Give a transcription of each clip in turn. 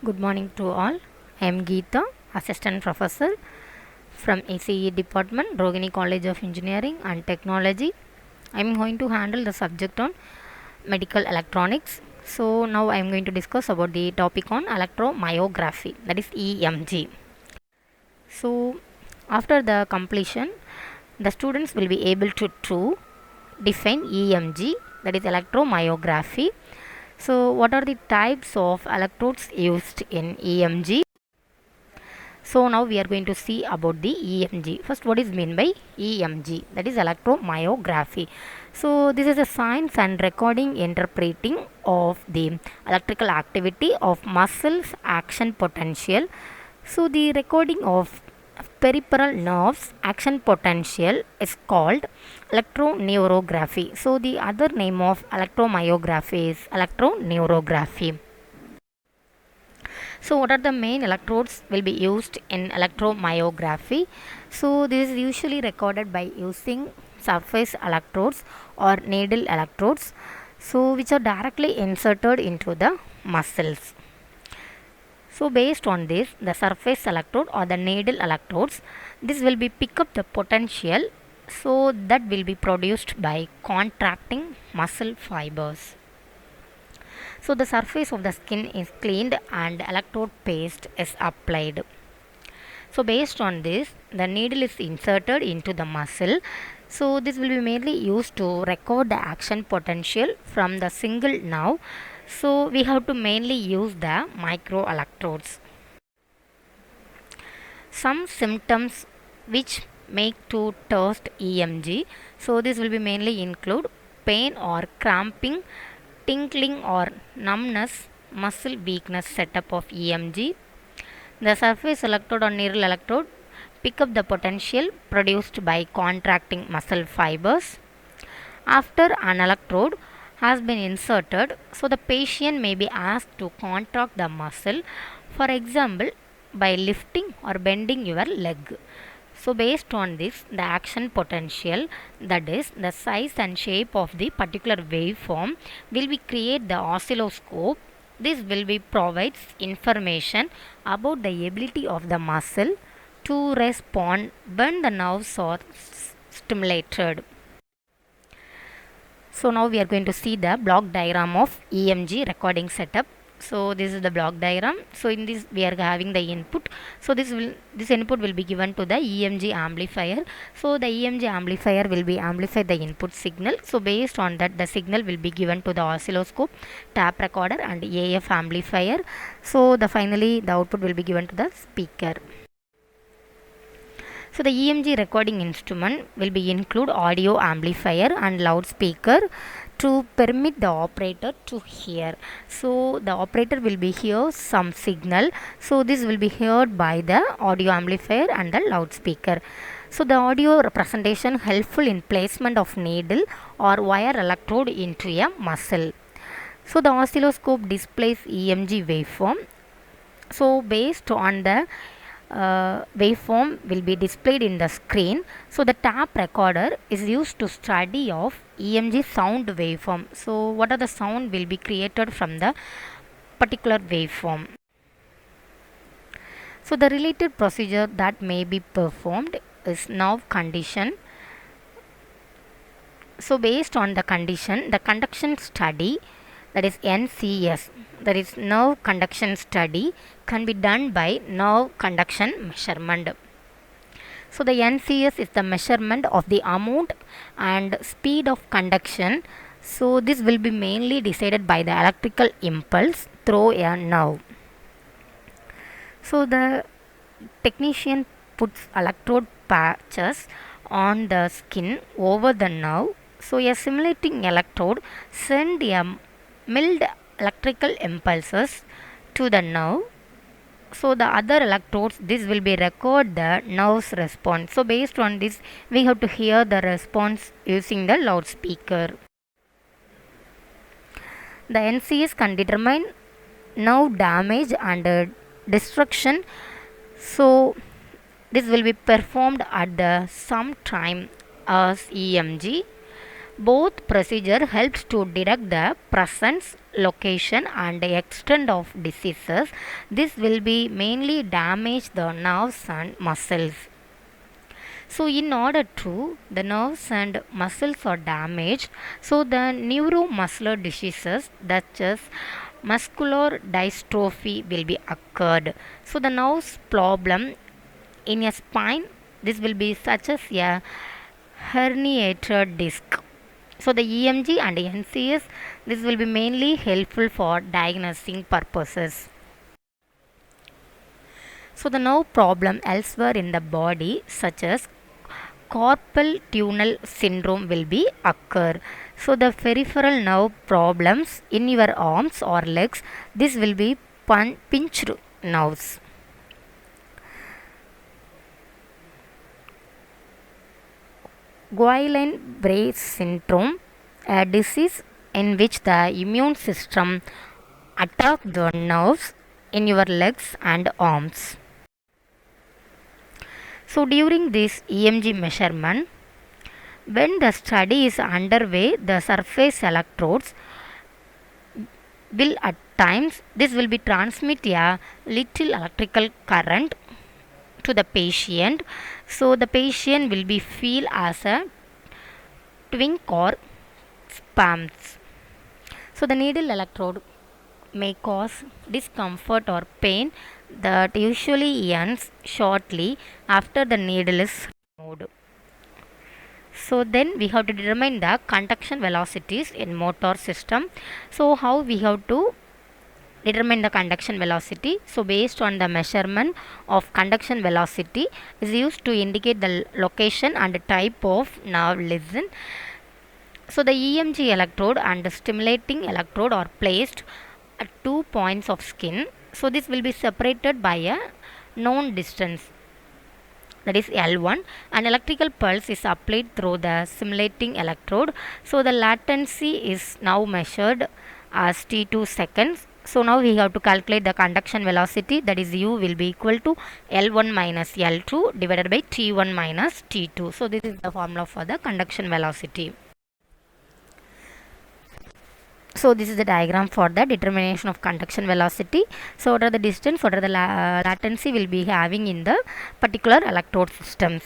Good morning to all. I am Geeta, Assistant Professor from ACE Department, Rogini College of Engineering and Technology. I am going to handle the subject on medical electronics. So now I am going to discuss about the topic on electromyography, that is EMG. So after the completion, the students will be able to define EMG, that is electromyography. So what are the types of electrodes used in EMG? So now we are going to see about the EMG. First, what is meant by EMG? That is electromyography. So this is a science and recording interpreting of the electrical activity of muscles action potential. So the recording of peripheral nerves action potential is called electroneurography. So the other name of electromyography is electroneurography. So what are the main electrodes will be used in electromyography? So this is usually recorded by using surface electrodes or needle electrodes, so which are directly inserted into the muscles. So based on this, the surface electrode or the needle electrodes, this will be pick up the potential, so that will be produced by contracting muscle fibers. So the surface of the skin is cleaned and electrode paste is applied. So based on this, the needle is inserted into the muscle. So this will be mainly used to record the action potential from the single nerve. So we have to mainly use the micro electrodes. Some symptoms which make to test EMG. So this will be mainly include pain or cramping, tingling or numbness, muscle weakness setup of EMG. The surface electrode or needle electrode pick up the potential produced by contracting muscle fibers. After an electrode has been inserted, so the patient may be asked to contract the muscle, for example, by lifting or bending your leg. So based on this, the action potential, that is the size and shape of the particular waveform, will be create the oscilloscope. This will be provides information about the ability of the muscle to respond when the nerves are stimulated. So now we are going to see the block diagram of EMG recording setup. So this is the block diagram. So in this we are having the input. So this input will be given to the EMG amplifier. So the EMG amplifier will be amplify the input signal. So based on that, the signal will be given to the oscilloscope, tape recorder and AF amplifier. So finally the output will be given to the speaker. So the EMG recording instrument will be include audio amplifier and loudspeaker to permit the operator to hear. So the operator will be hear some signal. So this will be heard by the audio amplifier and the loudspeaker. So the audio representation helpful in placement of needle or wire electrode into a muscle. So the oscilloscope displays EMG waveform. So based on the waveform will be displayed in the screen. So the tape recorder is used to study of EMG sound waveform. So what are the sound will be created from the particular waveform. So the related procedure that may be performed is nerve condition. So based on the condition, the conduction study, that is NCS, that is nerve conduction study, can be done by nerve conduction measurement. So the NCS is the measurement of the amount and speed of conduction. So this will be mainly decided by the electrical impulse through a nerve. So the technician puts electrode patches on the skin over the nerve. So a simulating electrode send a mild electrical impulses to the nerve. So the other electrodes, this will be record the nerve's response. So based on this, we have to hear the response using the loudspeaker. The NCS can determine nerve damage and destruction. So this will be performed at the same time as EMG. Both procedure helps to detect the presence location and extent of diseases. This will be mainly damage the nerves and muscles. So in order to the nerves and muscles are damaged, so the neuromuscular diseases such as muscular dystrophy will be occurred. So the nerves problem in a spine, this will be such as a herniated disc. So the EMG and NCS, this will be mainly helpful for diagnosing purposes. So the nerve problem elsewhere in the body such as carpal tunnel syndrome will be occur. So the peripheral nerve problems in your arms or legs, this will be pinched nerves. Guillain-Barré syndrome, a disease in which the immune system attacks the nerves in your legs and arms. So during this EMG measurement, when the study is underway, the surface electrodes will at times this will be transmit a little electrical current to the patient. So the patient will be feel as a twink or spasms. So the needle electrode may cause discomfort or pain that usually ends shortly after the needle is removed. So then we have to determine the conduction velocities in motor system. So how we have to determine the conduction velocity? So based on the measurement of conduction velocity is used to indicate the location and type of nerve lesion. So the EMG electrode and the stimulating electrode are placed at 2 points of skin. So this will be separated by a known distance, that is L1. An electrical pulse is applied through the stimulating electrode. So the latency is now measured as T2 seconds. So now we have to calculate the conduction velocity, that is U will be equal to L1 minus L2 divided by T1 minus T2. So this is the formula for the conduction velocity. So this is the diagram for the determination of conduction velocity. So what are the distance, what are the latency will be having in the particular electrode systems.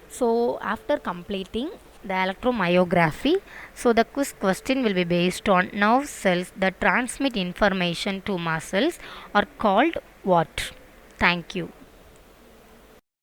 So after completing the electromyography, so the quiz question will be based on nerve cells that transmit information to muscles are called what? Thank you.